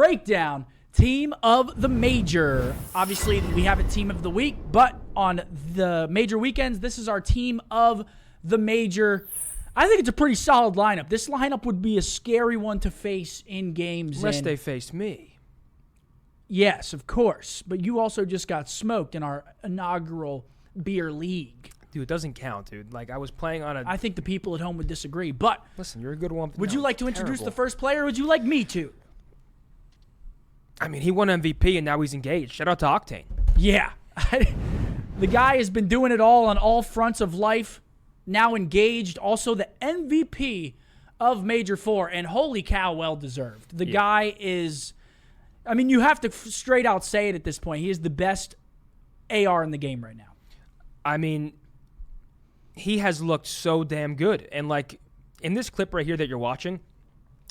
Breakdown, team of the major. Obviously, we have a team of the week, but on the major weekends, this is our team of the major. I think it's a pretty solid lineup. This lineup would be a scary one to face in games. Unless they faced me. Yes, of course. But you also just got smoked in our inaugural beer league. Dude, it doesn't count, dude. Like, I was playing on a... I think the people at home would disagree, but... Listen, you're a good one. Would you like to introduce the first player, or would you like me to? I mean, he won MVP, and now he's engaged. Shout out to Octane. Yeah. The guy has been doing it all on all fronts of life. Now engaged. Also the MVP of Major 4. And holy cow, well-deserved. The guy is... I mean, you have to straight out say it at this point. He is the best AR in the game right now. I mean, he has looked so damn good. And, like, in this clip right here that you're watching...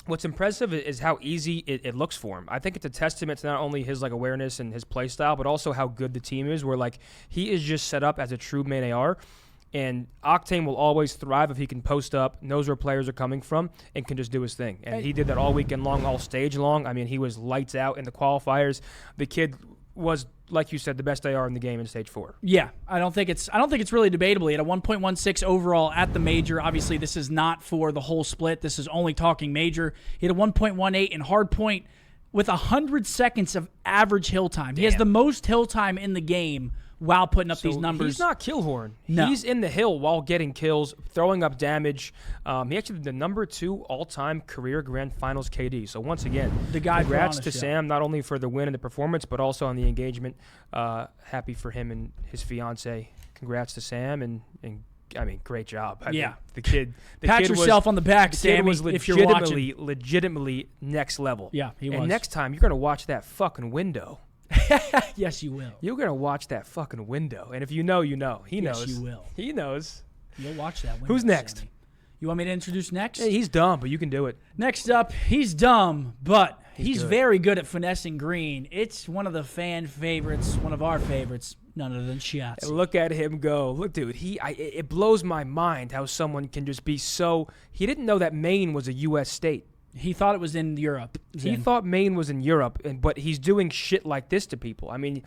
What's impressive is how easy it looks for him. I think it's a testament to not only his like awareness and his play style, but also how good the team is, where like he is just set up as a true main AR. And Octane will always thrive if he can post up, knows where players are coming from, and can just do his thing. And he did that all weekend long, all stage long. I mean, he was lights out in the qualifiers. The kid was, like you said, the best AR in the game in stage 4. Yeah, I don't think it's really debatable. He had a 1.16 overall at the major. Obviously, this is not for the whole split. This is only talking major. He had a 1.18 in hard point with 100 seconds of average hill time. Damn. He has the most hill time in the game while putting up these numbers. He's not Killhorn. No. He's in the hill while getting kills, throwing up damage. He actually did the number 2 all-time career grand finals KD. So once again, the guy congrats to Sam, not only for the win and the performance, but also on the engagement. Happy for him and his fiance. Congrats to Sam, and I mean, great job. I mean, the kid. Pat yourself on the back, Sammy, was if you're watching. legitimately next level. Yeah, he was. And next time, you're going to watch that fucking window. Yes, you will. You're going to watch that fucking window. And if you know, you know. He knows. Yes, you will. He knows. You'll watch that window. Who's next? Sammy. You want me to introduce next? Hey, he's dumb, but you can do it. Next up, he's dumb, but he's good. very good at finessing green. It's one of the fan favorites, one of our favorites, none other than Shiatsu. Look at him go. Look, dude, it blows my mind how someone can just be so... He didn't know that Maine was a U.S. state. He thought it was in Europe. He thought Maine was in Europe, but he's doing shit like this to people. I mean,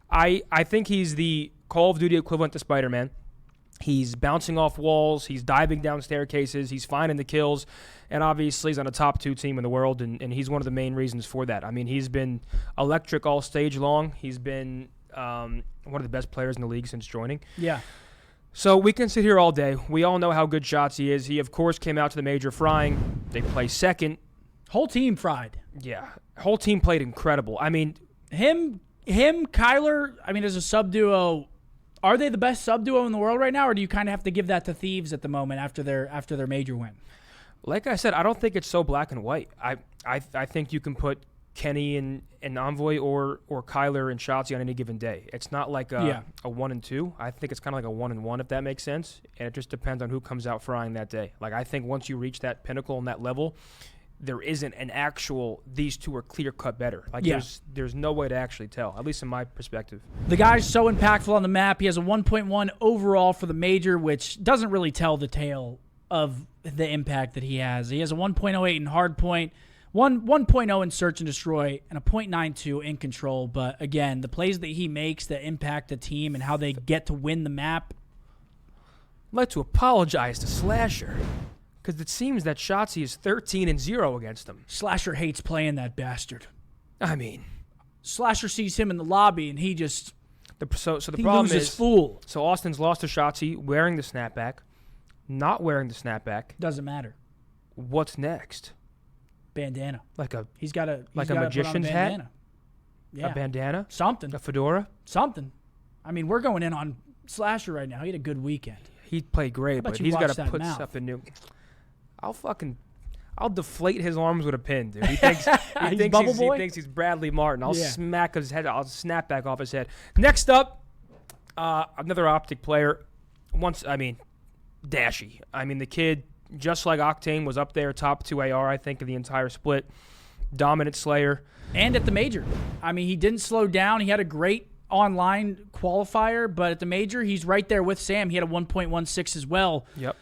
I think he's the Call of Duty equivalent to Spider-Man. He's bouncing off walls. He's diving down staircases. He's finding the kills. And obviously, he's on a top 2 team in the world, and he's one of the main reasons for that. I mean, he's been electric all stage long. He's been one of the best players in the league since joining. Yeah. So we can sit here all day. We all know how good Shotzzy is. He, of course, came out to the major frying. They play second. Whole team fried. Yeah. Whole team played incredible. I mean, him, Kyler, I mean, as a sub-duo, are they the best sub-duo in the world right now, or do you kind of have to give that to Thieves at the moment after their major win? Like I said, I don't think it's so black and white. I think you can put Kenny and Envoy or Kyler and Shotzzy on any given day. It's not like a 1 and 2. I think it's kind of like a 1 and 1, if that makes sense. And it just depends on who comes out frying that day. Like, I think once you reach that pinnacle and that level, there isn't an actual, these two are clear-cut better. Like, there's no way to actually tell, at least in my perspective. The guy's so impactful on the map. He has a 1.1 overall for the major, which doesn't really tell the tale of the impact that he has. He has a 1.08 in hard point, 1.0 in search and destroy, and a 0.92 in control. But again, the plays that he makes that impact the team and how they get to win the map. I'd like to apologize to Slasher, because it seems that Shotzzy is 13-0 against him. Slasher hates playing that bastard. I mean, Slasher sees him in the lobby and he just the problem loses fool. So Austin's lost to Shotzzy wearing the snapback, not wearing the snapback. Doesn't matter. What's next? Bandana. He's got a magician's hat. Yeah. A bandana. Something. A fedora. Something. I mean, we're going in on Slasher right now. He had a good weekend. He played great, but he's got to put something new. I'll deflate his arms with a pin, dude. He thinks he thinks he's Bradley Martin. I'll smack his head. I'll snap back off his head. Next up, another optic player. Dashie. I mean, the kid, just like Octane, was up there, top 2 AR, I think, of the entire split. Dominant Slayer. And at the major. I mean, he didn't slow down. He had a great online qualifier, but at the major, he's right there with Sam. He had a 1.16 as well. Yep.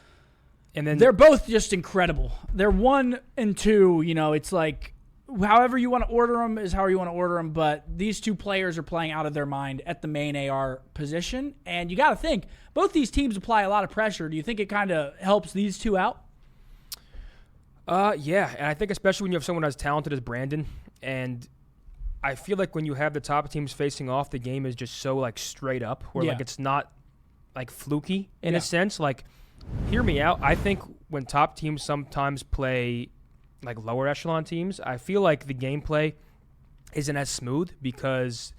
And then they're both just incredible. They're 1 and 2. You know, it's like however you want to order them is how you want to order them, but these two players are playing out of their mind at the main AR position, and you got to think, both these teams apply a lot of pressure. Do you think it kind of helps these two out? Yeah, and I think especially when you have someone as talented as Brandon, and I feel like when you have the top teams facing off, the game is just so, like, straight up, where, like, it's not, like, fluky in a sense. Like, hear me out. I think when top teams sometimes play like lower echelon teams, I feel like the gameplay isn't as smooth because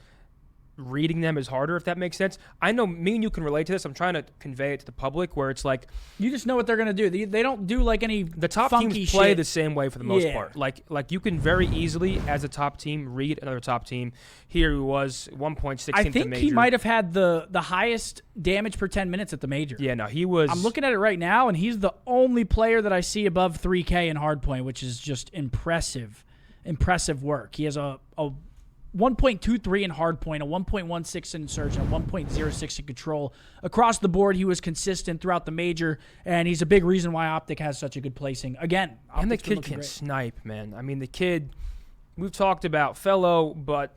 reading them is harder, if that makes sense. I know me and you can relate to this. I'm trying to convey it to the public where it's like you just know what they're going to do. They don't do like any the top funky teams play shit. the same way for the most part. Like you can very easily, as a top team, read another top team. Here he was 1.16 I think major. he might have had the highest damage per 10 minutes at the major. Yeah, no, he was. I'm looking at it right now, and he's the only player that I see above 3K in hardpoint, which is just impressive work. He has a 1.23 in hardpoint, a 1.16 in search, and a 1.06 in control. Across the board, he was consistent throughout the major, and he's a big reason why Optic has such a good placing. Again, Optic's and the been kid can great. snipe, man. I mean, the kid, we've talked about fellow, but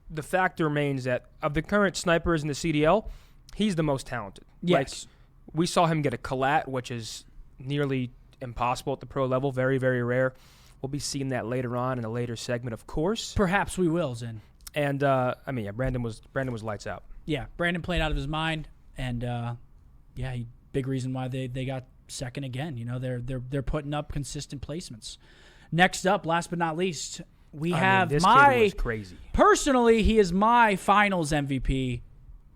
the fact remains that of the current snipers in the CDL, he's the most talented. Yes. Like, we saw him get a collat, which is nearly impossible at the pro level, very, very rare. We'll be seeing that later on in a later segment, of course. Perhaps we will, Zen. And I mean, yeah, Brandon was lights out. Yeah, Brandon played out of his mind, and big reason why they got second again. You know, they're putting up consistent placements. Next up, last but not least, we have this my kid was crazy. Personally, he is my finals MVP.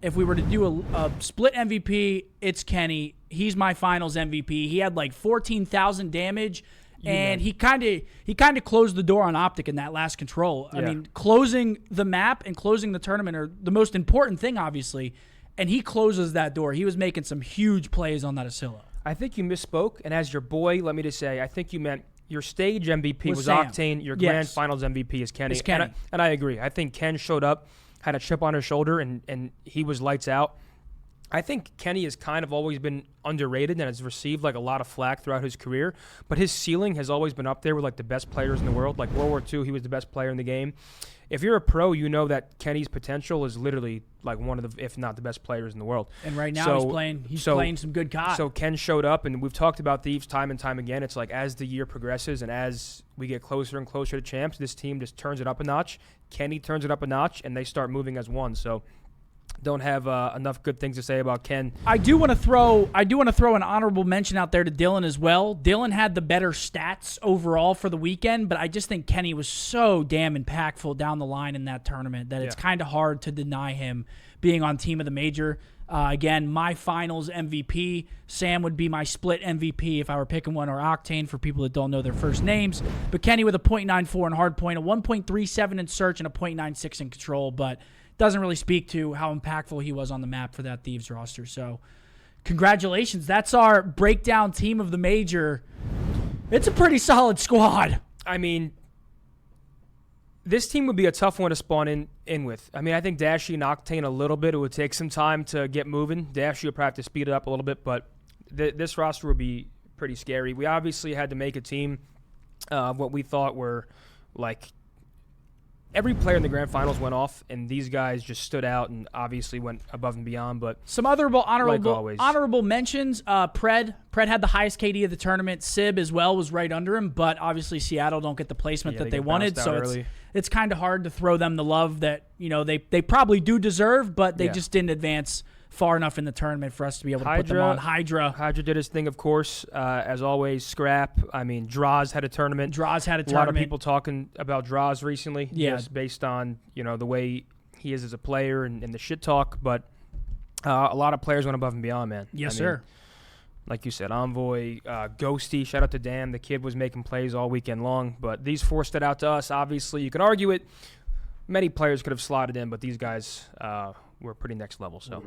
If we were to do a split MVP, it's Kenny. He's my finals MVP. He had like 14,000 damage. And he kind of closed the door on Optic in that last control. Yeah. I mean, closing the map and closing the tournament are the most important thing, obviously. And he closes that door. He was making some huge plays on that Asilo. I think you misspoke. And as your boy, let me just say, I think you meant your stage MVP was Sam. Octane. Your Yes. grand finals MVP is Kenny. It's Kenny. And I agree. I think Ken showed up, had a chip on his shoulder, and he was lights out. I think Kenny has kind of always been underrated and has received like a lot of flack throughout his career, but his ceiling has always been up there with like the best players in the world. Like World War II, he was the best player in the game. If you're a pro, you know that Kenny's potential is literally like one of the, if not the best players in the world. And right now he's playing some good COD. So Ken showed up, and we've talked about thieves time and time again. It's like as the year progresses and as we get closer and closer to champs, this team just turns it up a notch. Kenny turns it up a notch, and they start moving as one. So don't have enough good things to say about Ken. I do want to throw an honorable mention out there to Dylan as well. Dylan had the better stats overall for the weekend, but I just think Kenny was so damn impactful down the line in that tournament that it's kind of hard to deny him being on team of the major. Again, my finals MVP. Sam would be my split MVP if I were picking one, or Octane for people that don't know their first names. But Kenny with a .94 in hardpoint, a 1.37 in search, and a .96 in control, but doesn't really speak to how impactful he was on the map for that Thieves roster. So congratulations. That's our breakdown team of the major. It's a pretty solid squad. I mean, this team would be a tough one to spawn in with. I mean, I think Dashie and Octane a little bit. It would take some time to get moving. Dashie would probably have to speed it up a little bit, but this roster would be pretty scary. We obviously had to make a team of what we thought were like every player in the grand finals went off, and these guys just stood out and obviously went above and beyond. But some honorable mentions. Pred had the highest KD of the tournament. Sib as well was right under him, but obviously Seattle don't get the placement that they wanted, so it's kind of hard to throw them the love that they probably do deserve, but they just didn't advance far enough in the tournament for us to be able to put them on. Hydra did his thing, of course, as always. Scrap. I mean, Draws had a tournament. A lot of people talking about Draws recently, just based on the way he is as a player and the shit talk. But a lot of players went above and beyond, man. Yes, sir. Like you said, Envoy, Ghosty. Shout out to Dan. The kid was making plays all weekend long. But these four stood out to us. Obviously, you can argue it. Many players could have slotted in, but these guys were pretty next level. So.